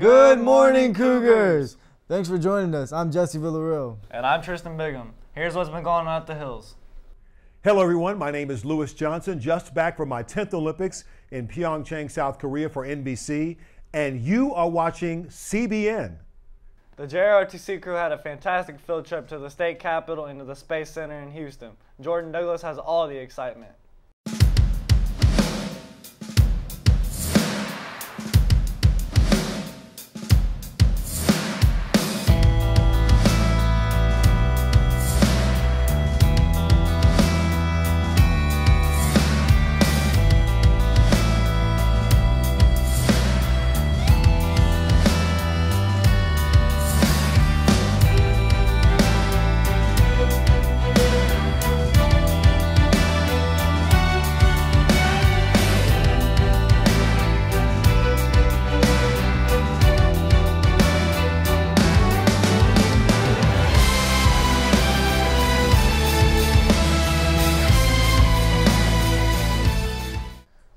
Good morning, Cougars! Thanks for joining us. I'm Jesse Villarreal. And I'm Tristan Bigham. Here's what's been going on at the Hills. Hello everyone, my name is Lewis Johnson, just back from my 10th Olympics in Pyeongchang, South Korea for NBC, and you are watching CBN. The JROTC crew had a fantastic field trip to the state capitol and to the Space Center in Houston. Jordan Douglas has all the excitement.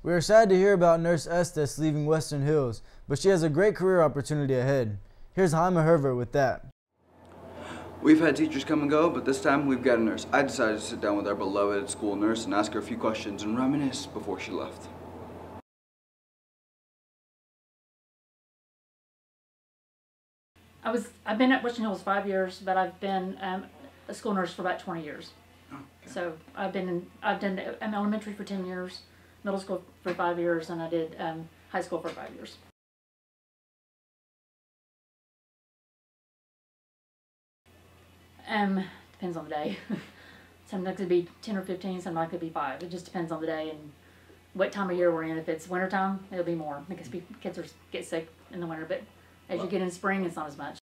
We are sad to hear about Nurse Estes leaving Western Hills, but she has a great career opportunity ahead. Here's Jaime Herbert with that. We've had teachers come and go, but this time we've got a nurse. I decided to sit down with our beloved school nurse and ask her a few questions and reminisce before she left. I've been at Western Hills 5 years, but I've been a school nurse for about 20 years. Okay. So I've done elementary for 10 years, middle school for 5 years, and I did high school for 5 years. Depends on the day. Sometimes it could be 10 or 15, sometimes it could be 5. It just depends on the day and what time of year we're in. If it's wintertime, it'll be more because kids get sick in the winter, but as you get in spring, it's not as much.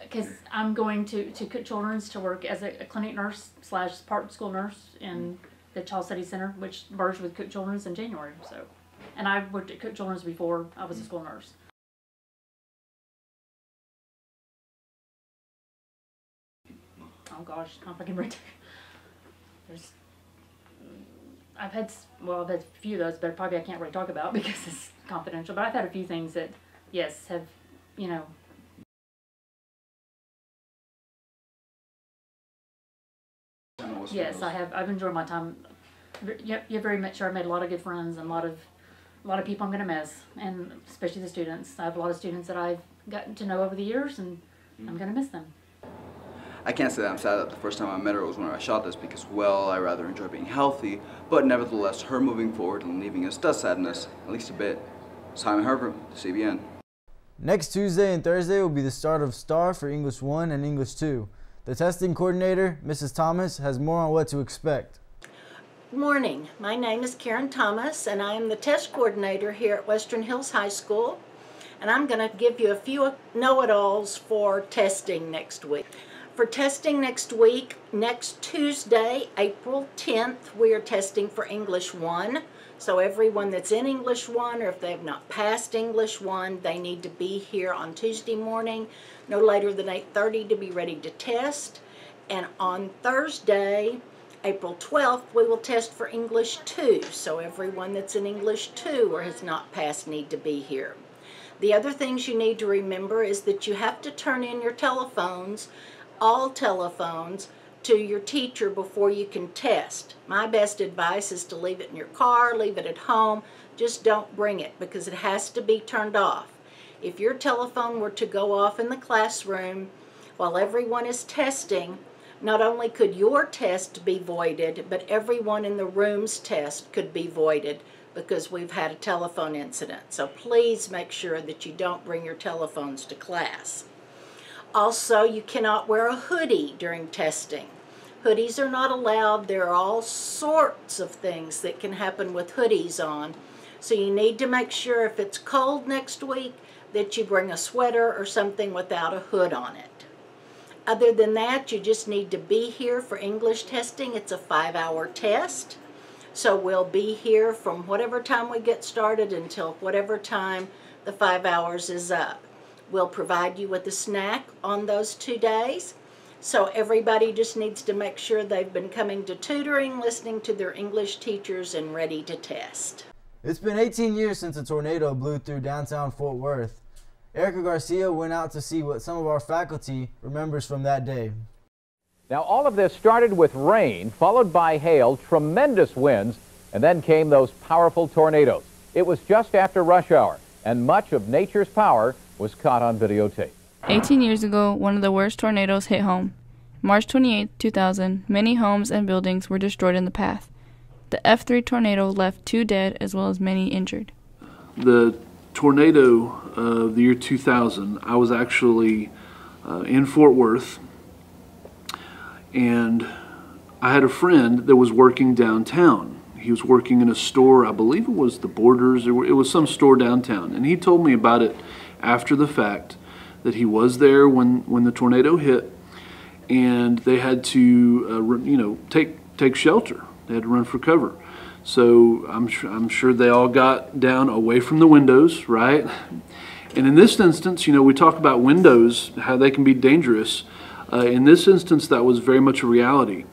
Because I'm going to Cook Children's to work as a clinic nurse / part school nurse in the Child Study Center, which merged with Cook Children's in January. So, and I worked at Cook Children's before I was a school nurse. Oh gosh, I'm fucking retire. I've had a few of those, but probably I can't really talk about because it's confidential. But I've had a few things that, yes, have, you know. Yes, I have. I've enjoyed my time. You're very much sure. I've made a lot of good friends and a lot of people I'm going to miss, and especially the students. I have a lot of students that I've gotten to know over the years, and I'm going to miss them. I can't say that I'm sad that the first time I met her was when I shot this because, well, I rather enjoy being healthy, but nevertheless, her moving forward and leaving us does sadden us, at least a bit. It's Jaime Herbert, CBN. Next Tuesday and Thursday will be the start of STAR for English 1 and English 2. The testing coordinator, Mrs. Thomas, has more on what to expect. Good morning. My name is Karen Thomas, and I am the test coordinator here at Western Hills High School. And I'm going to give you a few know-it-alls for testing next week. For testing next week, next Tuesday, April 10th, we are testing for English 1. So everyone that's in English 1, or if they have not passed English 1, they need to be here on Tuesday morning, no later than 8:30 to be ready to test. And on Thursday, April 12th, we will test for English 2. So everyone that's in English 2 or has not passed need to be here. The other things you need to remember is that you have to turn in your telephones, all telephones, to your teacher before you can test. My best advice is to leave it in your car, leave it at home. Just don't bring it because it has to be turned off. If your telephone were to go off in the classroom while everyone is testing, not only could your test be voided, but everyone in the room's test could be voided because we've had a telephone incident. So please make sure that you don't bring your telephones to class. Also, you cannot wear a hoodie during testing. Hoodies are not allowed. There are all sorts of things that can happen with hoodies on. So you need to make sure if it's cold next week that you bring a sweater or something without a hood on it. Other than that, you just need to be here for English testing. It's a 5-hour test. So we'll be here from whatever time we get started until whatever time the 5 hours is up. We'll provide you with a snack on those 2 days. So everybody just needs to make sure they've been coming to tutoring, listening to their English teachers, and ready to test. It's been 18 years since a tornado blew through downtown Fort Worth. Erica Garcia went out to see what some of our faculty remembers from that day. Now, all of this started with rain, followed by hail, tremendous winds, and then came those powerful tornadoes. It was just after rush hour, and much of nature's power was caught on videotape. 18 years ago, one of the worst tornadoes hit home. March 28, 2000, many homes and buildings were destroyed in the path. The F3 tornado left 2 dead as well as many injured. The tornado of the year 2000, I was actually in Fort Worth, and I had a friend that was working downtown. He was working in a store, I believe it was the Borders, or it was some store downtown, and he told me about it after the fact, that he was there when the tornado hit, and they had to take shelter. They had to run for cover. So I'm sure they all got down away from the windows, right? And in this instance, we talk about windows, how they can be dangerous. In this instance, that was very much a reality.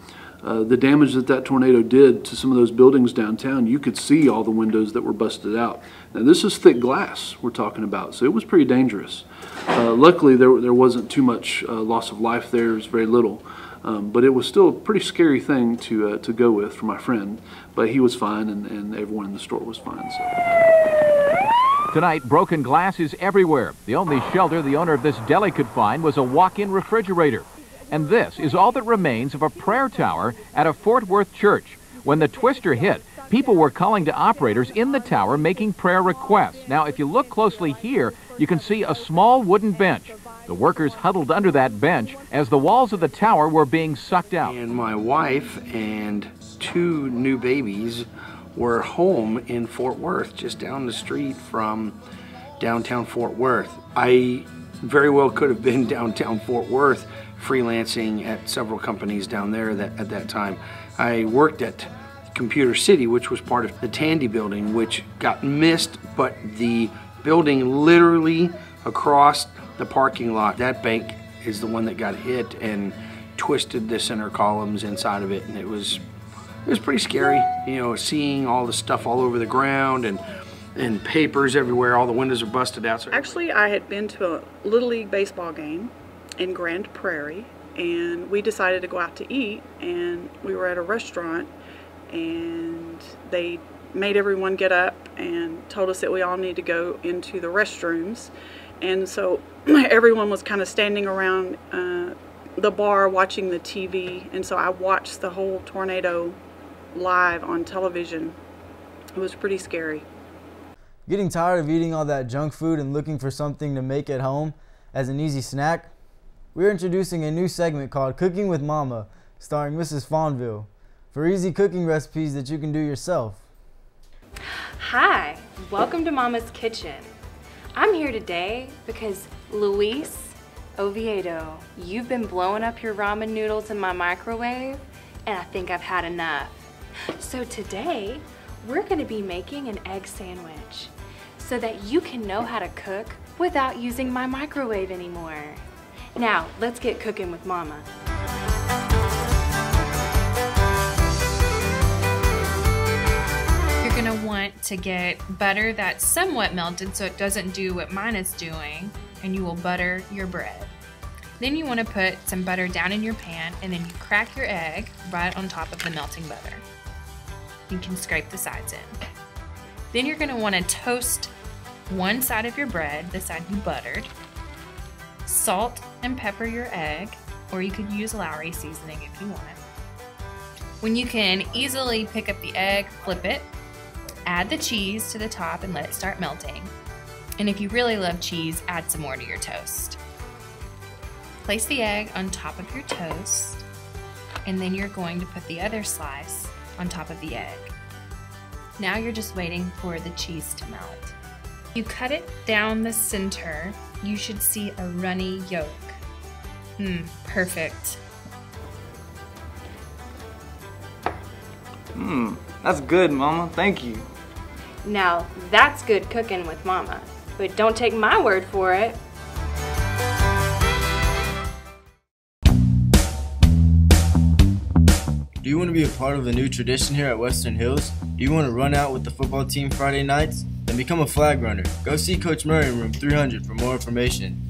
The damage that tornado did to some of those buildings downtown, you could see all the windows that were busted out. Now, this is thick glass we're talking about, so it was pretty dangerous. Luckily, there wasn't too much loss of life there. It was very little. But it was still a pretty scary thing to go with for my friend. But he was fine, and everyone in the store was fine. So. Tonight, broken glass is everywhere. The only shelter the owner of this deli could find was a walk-in refrigerator. And this is all that remains of a prayer tower at a Fort Worth church. When the twister hit, people were calling to operators in the tower making prayer requests. Now, if you look closely here, you can see a small wooden bench. The workers huddled under that bench as the walls of the tower were being sucked out. And my wife and 2 new babies were home in Fort Worth, just down the street from downtown Fort Worth. I very well could have been downtown Fort Worth freelancing at several companies down there at that time. I worked at Computer City, which was part of the Tandy building, which got missed, but the building literally across the parking lot, that bank is the one that got hit and twisted the center columns inside of it, and it was pretty scary, seeing all the stuff all over the ground and papers everywhere. All the windows are busted out. So actually, I had been to a Little League baseball game in Grand Prairie, and we decided to go out to eat, and we were at a restaurant, and they made everyone get up and told us that we all need to go into the restrooms. And so everyone was kind of standing around the bar watching the TV, and so I watched the whole tornado live on television. It was pretty scary. Getting tired of eating all that junk food and looking for something to make at home as an easy snack? We're introducing a new segment called Cooking with Mama, starring Mrs. Fonville, for easy cooking recipes that you can do yourself. Hi, welcome to Mama's Kitchen. I'm here today because Luis Oviedo, you've been blowing up your ramen noodles in my microwave, and I think I've had enough. So today, we're gonna be making an egg sandwich so that you can know how to cook without using my microwave anymore. Now, let's get cooking with Mama. You're gonna want to get butter that's somewhat melted so it doesn't do what mine is doing, and you will butter your bread. Then you want to put some butter down in your pan, and then you crack your egg right on top of the melting butter. You can scrape the sides in. Then you're going to want to toast one side of your bread, the side you buttered. Salt and pepper your egg, or you could use Lowry seasoning if you want. When you can easily pick up the egg, flip it, add the cheese to the top and let it start melting. And if you really love cheese, add some more to your toast. Place the egg on top of your toast, and then you're going to put the other slice on top of the egg. Now you're just waiting for the cheese to melt. You cut it down the center, you should see a runny yolk. Perfect. That's good, Mama. Thank you. Now, that's good cooking with Mama, but don't take my word for it. Do you want to be a part of a new tradition here at Western Hills? Do you want to run out with the football team Friday nights? Then become a flag runner. Go see Coach Murray in room 300 for more information.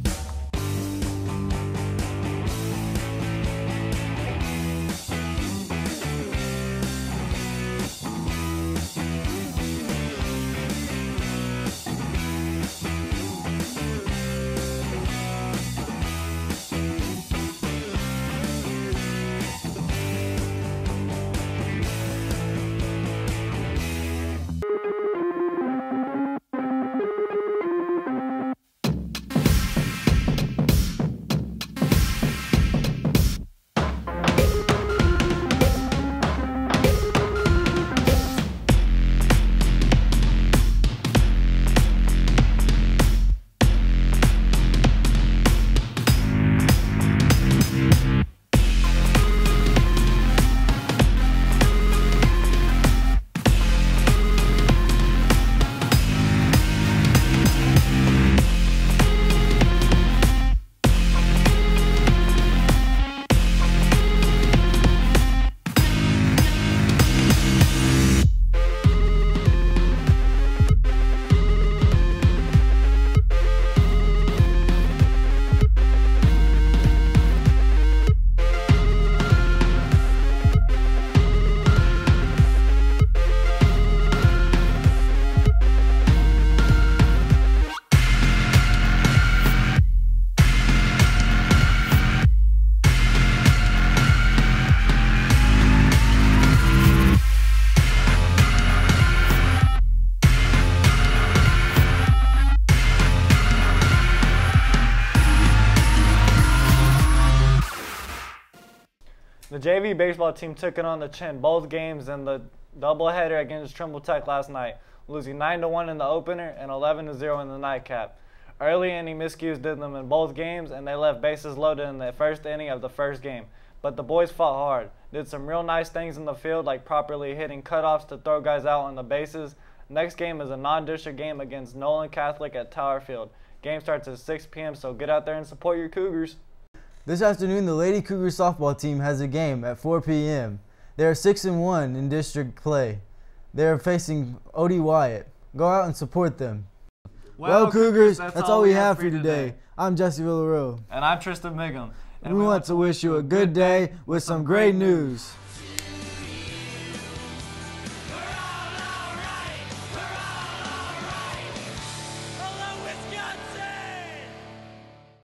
The JV baseball team took it on the chin both games in the doubleheader against Trimble Tech last night, losing 9-1 in the opener and 11-0 in the nightcap. Early inning miscues did them in both games, and they left bases loaded in the first inning of the first game. But the boys fought hard, did some real nice things in the field, like properly hitting cutoffs to throw guys out on the bases. Next game is a non-district game against Nolan Catholic at Tower Field. Game starts at 6 p.m., so get out there and support your Cougars. This afternoon, the Lady Cougar softball team has a game at 4 p.m. They are 6-1 in district play. They are facing O.D. Wyatt. Go out and support them. Well, Cougars, that's all we have for you today. I'm Jesse Villarreal. And I'm Tristan Migham. And we want to wish you a good day with some great news.